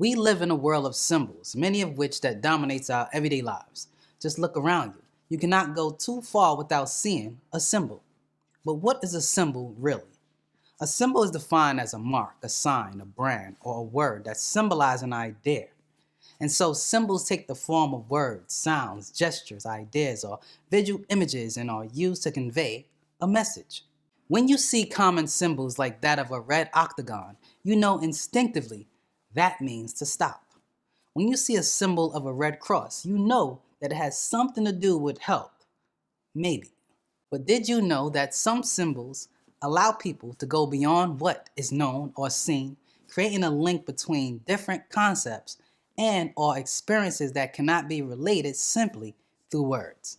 We live in a world of symbols, many of which that dominates our everyday lives. Just look around you. You cannot go too far without seeing a symbol. But what is a symbol really? A symbol is defined as a mark, a sign, a brand, or a word that symbolizes an idea. And so symbols take the form of words, sounds, gestures, ideas, or visual images and are used to convey a message. When you see common symbols like that of a red octagon, you know instinctively that means to stop. When you see a symbol of a red cross, you know that it has something to do with help. Maybe. But did you know that some symbols allow people to go beyond what is known or seen, creating a link between different concepts and or experiences that cannot be related simply through words?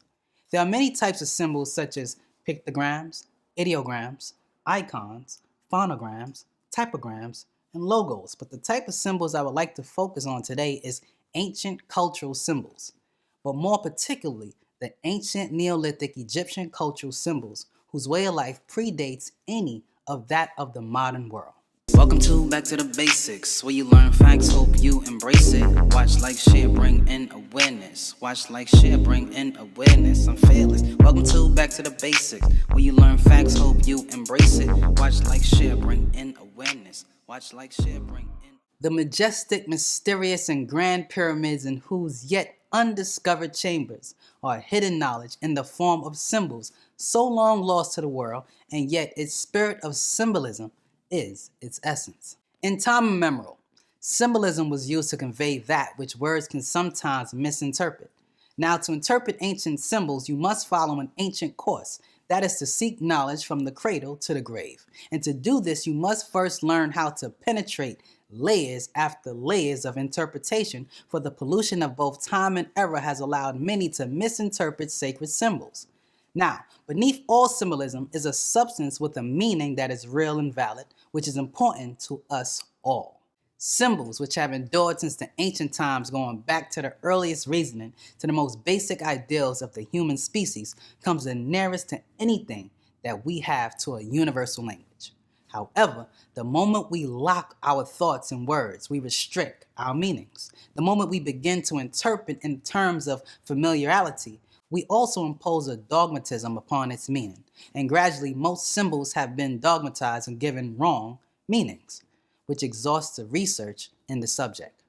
There are many types of symbols such as pictograms, ideograms, icons, phonograms, typograms, and logos, but the type of symbols I would like to focus on today is ancient cultural symbols, but more particularly the ancient Neolithic Egyptian cultural symbols whose way of life predates any of that of the modern world. Welcome to Back to the Basics, where you learn facts, hope you embrace it. Watch, like, share, bring in awareness. Watch, like, share, bring in awareness. I'm fearless. Welcome to Back to the Basics, where you learn facts, hope you embrace it. Watch, like, share, bring in awareness. Watch, like, share, bring in. The majestic, mysterious, and grand pyramids in whose yet undiscovered chambers are hidden knowledge in the form of symbols so long lost to the world, and yet its spirit of symbolism is its essence. In time immemorial, symbolism was used to convey that which words can sometimes misinterpret. Now, to interpret ancient symbols, you must follow an ancient course. That is to seek knowledge from the cradle to the grave. And to do this, you must first learn how to penetrate layers after layers of interpretation, for the pollution of both time and error has allowed many to misinterpret sacred symbols. Now, beneath all symbolism is a substance with a meaning that is real and valid, which is important to us all. Symbols, which have endured since the ancient times, going back to the earliest reasoning to the most basic ideals of the human species, comes the nearest to anything that we have to a universal language. However, the moment we lock our thoughts in words, we restrict our meanings. The moment we begin to interpret in terms of familiarity, we also impose a dogmatism upon its meaning. And gradually, most symbols have been dogmatized and given wrong meanings, which exhausts the research in the subject.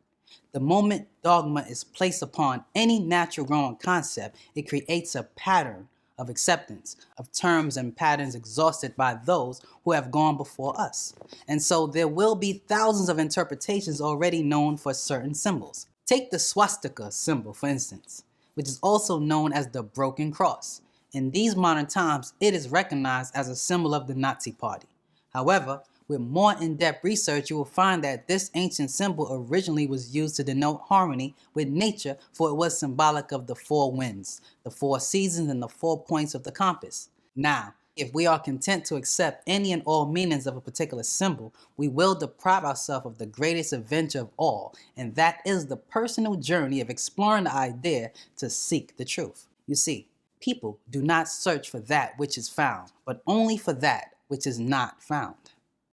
The moment dogma is placed upon any natural growing concept, it creates a pattern of acceptance of terms and patterns exhausted by those who have gone before us. And so there will be thousands of interpretations already known for certain symbols. Take the swastika symbol, for instance, which is also known as the broken cross. In these modern times, it is recognized as a symbol of the Nazi Party. However, with more in-depth research, you will find that this ancient symbol originally was used to denote harmony with nature, for it was symbolic of the four winds, the four seasons, and the 4 points of the compass. Now, if we are content to accept any and all meanings of a particular symbol, we will deprive ourselves of the greatest adventure of all, and that is the personal journey of exploring the idea to seek the truth. You see, people do not search for that which is found, but only for that which is not found.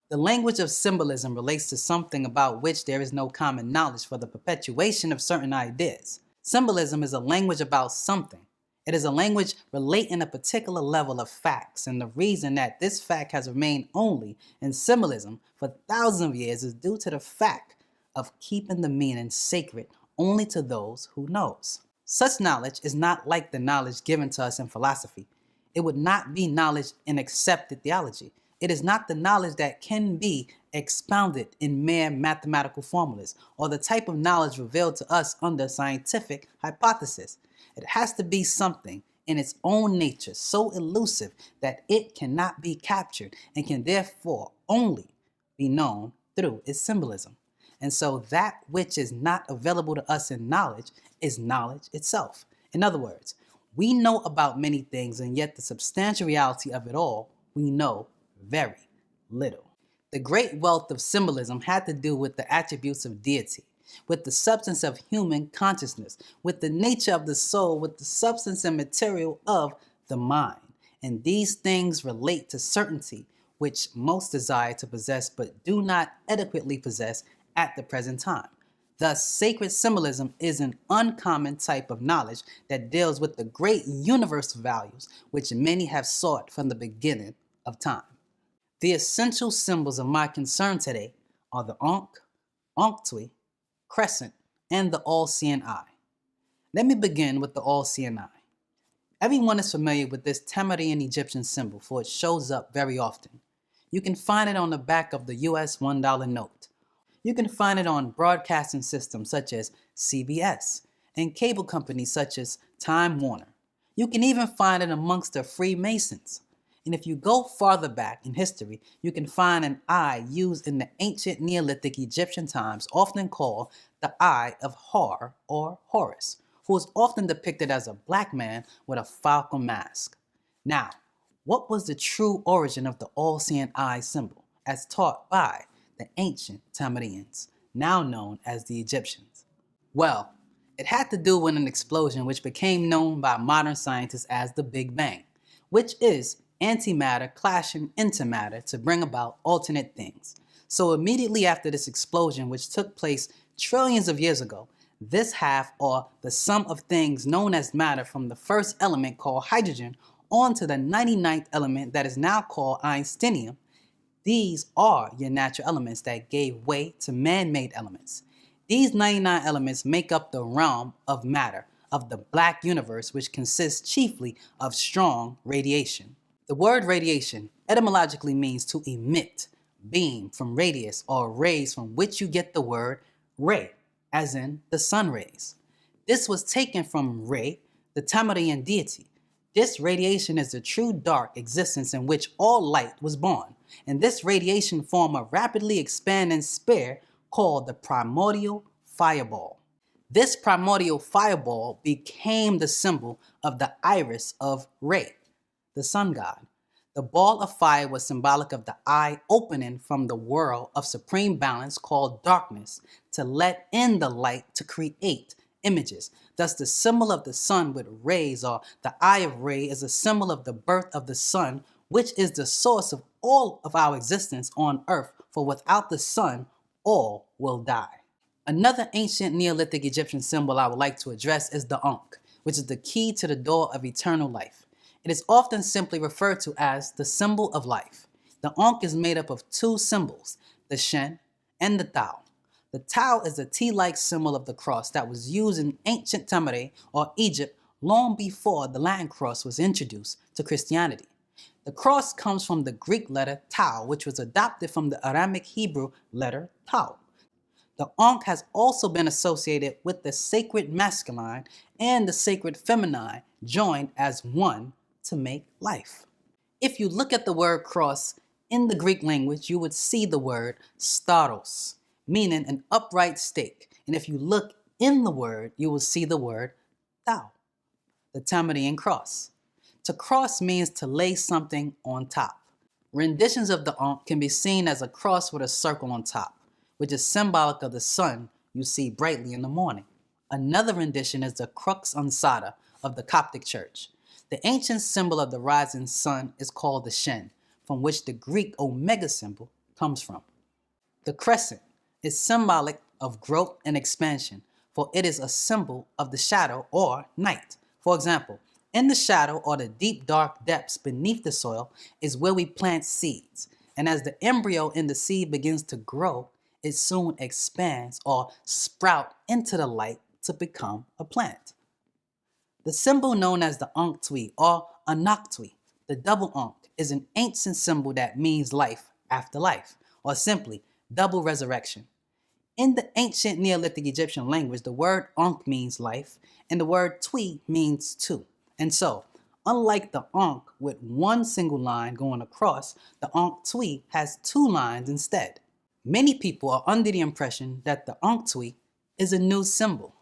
The language of symbolism relates to something about which there is no common knowledge for the perpetuation of certain ideas. Symbolism is a language about something. It is a language relating a particular level of facts, and the reason that this fact has remained only in symbolism for thousands of years is due to the fact of keeping the meaning sacred only to those who knows. Such knowledge is not like the knowledge given to us in philosophy. It would not be knowledge in accepted theology. It is not the knowledge that can be expounded in mere mathematical formulas, or the type of knowledge revealed to us under scientific hypothesis. It has to be something in its own nature so elusive that it cannot be captured and can therefore only be known through its symbolism. And so that which is not available to us in knowledge is knowledge itself. In other words, we know about many things, and yet the substantial reality of it all, we know very little. The great wealth of symbolism had to do with the attributes of deity, with the substance of human consciousness, with the nature of the soul, with the substance and material of the mind. And these things relate to certainty, which most desire to possess but do not adequately possess at the present time. Thus, sacred symbolism is an uncommon type of knowledge that deals with the great universal values which many have sought from the beginning of time. The essential symbols of my concern today are the ankh, ankh'twi, crescent, and the all-seeing eye. Let me begin with the all-seeing eye. Everyone is familiar with this Tamarian Egyptian symbol, for it shows up very often. You can find it on the back of the US $1 note. You can find it on broadcasting systems such as CBS and cable companies such as Time Warner. You can even find it amongst the Freemasons. And if you go farther back in history, you can find an eye used in the ancient Neolithic Egyptian times, often called the Eye of Har or Horus, who is often depicted as a black man with a falcon mask. Now, what was the true origin of the all-seeing eye symbol, as taught by the ancient Tamarians, now known as the Egyptians? Well, it had to do with an explosion which became known by modern scientists as the Big Bang, which is antimatter clashing into matter to bring about alternate things. So immediately after this explosion, which took place trillions of years ago, this half, or the sum of things known as matter, from the first element called hydrogen on to the 99th element that is now called Einsteinium, these are your natural elements that gave way to man-made elements. These 99 elements make up the realm of matter, of the black universe, which consists chiefly of strong radiation. The word radiation etymologically means to emit, beam from radius, or rays, from which you get the word ray, as in the sun rays. This was taken from Re, the Tamarian deity. This radiation is the true dark existence in which all light was born, and this radiation formed a rapidly expanding sphere called the primordial fireball. This primordial fireball became the symbol of the iris of Re, the sun god. The ball of fire was symbolic of the eye opening from the world of supreme balance called darkness to let in the light to create images. Thus, the symbol of the sun with rays, or the eye of Re, is a symbol of the birth of the sun, which is the source of all of our existence on earth, for without the sun, all will die. Another ancient Neolithic Egyptian symbol I would like to address is the ankh, which is the key to the door of eternal life. It is often simply referred to as the symbol of life. The ankh is made up of two symbols, the shen and the tau. The tau is a T-like symbol of the cross that was used in ancient Tamare or Egypt long before the Latin cross was introduced to Christianity. The cross comes from the Greek letter tau, which was adopted from the Aramaic Hebrew letter tau. The ankh has also been associated with the sacred masculine and the sacred feminine joined as one to make life. If you look at the word cross in the Greek language, you would see the word staros, meaning an upright stake. And if you look in the word, you will see the word tau, the Tamarian cross. To cross means to lay something on top. Renditions of the ankh can be seen as a cross with a circle on top, which is symbolic of the sun you see brightly in the morning. Another rendition is the crux ansata of the Coptic Church. The ancient symbol of the rising sun is called the shen, from which the Greek omega symbol comes from. The crescent is symbolic of growth and expansion, for it is a symbol of the shadow or night. For example, in the shadow or the deep dark depths beneath the soil is where we plant seeds, and as the embryo in the seed begins to grow, it soon expands or sprout into the light to become a plant. The symbol known as the ankh'twi or anakhtwi, the double ankh, is an ancient symbol that means life after life, or simply double resurrection. In the ancient Neolithic Egyptian language, the word ankh means life, and the word twi means two. And so, unlike the ankh with one single line going across, the ankh'twi has two lines instead. Many people are under the impression that the ankh'twi is a new symbol.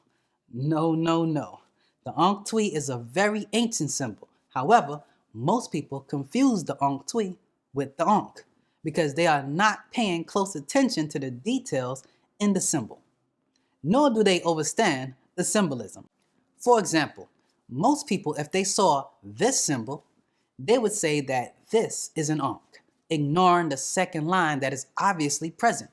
No, no, no. The ankh'twi is a very ancient symbol. However, most people confuse the ankh'twi with the ankh because they are not paying close attention to the details in the symbol, nor do they understand the symbolism. For example, most people, if they saw this symbol, they would say that this is an ankh, ignoring the second line that is obviously present.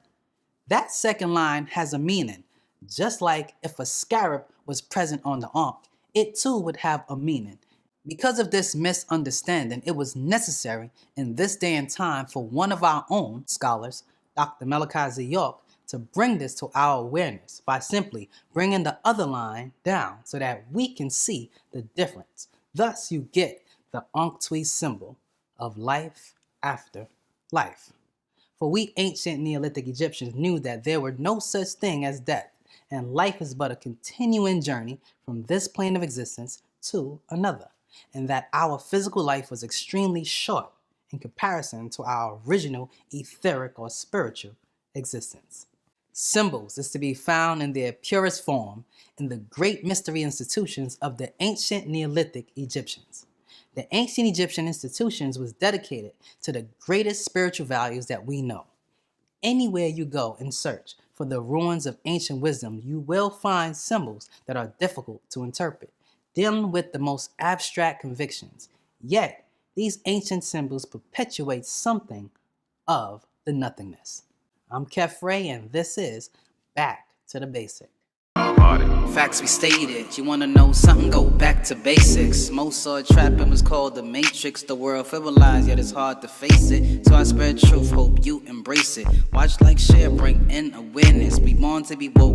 That second line has a meaning. Just like if a scarab was present on the ankh, it too would have a meaning. Because of this misunderstanding, it was necessary in this day and time for one of our own scholars, Dr. Malachi Z. York, to bring this to our awareness by simply bringing the other line down so that we can see the difference. Thus, you get the ankh-twi symbol of life after life. For we ancient Neolithic Egyptians knew that there were no such thing as death, and life is but a continuing journey from this plane of existence to another, and that our physical life was extremely short in comparison to our original etheric or spiritual existence. Symbols is to be found in their purest form in the great mystery institutions of the ancient Neolithic Egyptians. The ancient Egyptian institutions was dedicated to the greatest spiritual values that we know. Anywhere you go and search for the ruins of ancient wisdom, you will find symbols that are difficult to interpret, dealing with the most abstract convictions. Yet, these ancient symbols perpetuate something of the nothingness. I'm KHAFRE, and this is Back to the Basic. Facts we stated, you wanna know something, go back to basics. Most saw trapping was called the Matrix. The world filled with lies, yet it's hard to face it. So I spread truth, hope you embrace it. Watch, like, share, bring in awareness. We born to be woke.